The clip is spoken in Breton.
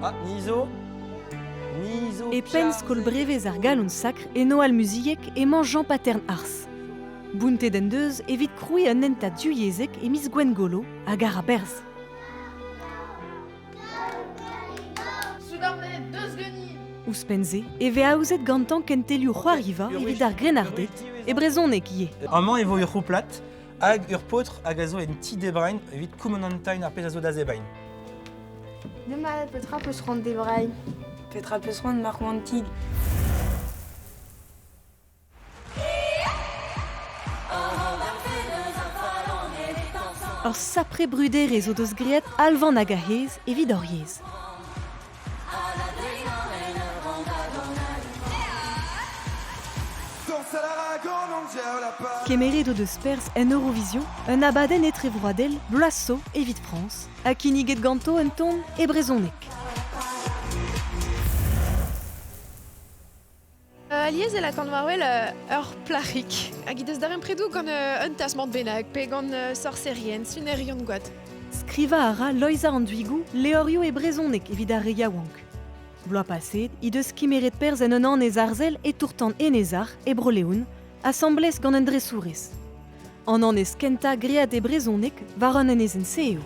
Ah, Niso. E pens kol brevez ar galon sakr e no al muziek emañ Jean Patern ars. Bounte den deus evit kroui un enta duyezek e miss Gwen Golo hag ar a berz. Ouspenze, e ve aouzet gantan kentelioù c'hoariva evit ar grenardet e brezonek ie. Amañ evo ur c'houplat hag ur potr hag a zo en ti debrain evit koumonantañ ar pez a zo da zebain. Demat petra peus rand debrañ. Petra peus rand mar wantig. Ur sapre brudere zo deus graet alvan hag a hez evit hor yez. Kemeret o deus perzh en Eurovision, un abadenn etre vroadel, bloasso evit France, ha kiniget ganto un ton e brezonek. Aliez la kan warwell ur plarik. Hag i deus dar empredou gant un tasmant bennak, pe gant sorcerien, sunerion gwad. Skriva a ra loiza an duigou leorio e brezonek evit ar reiaouank. Bloa paset, i deus kemeret perzh en un an ez arzel e tourtan enezar e broleoun, assemblez gant un dresourez. An an ez kenta great e brezonek war an en ezen seo.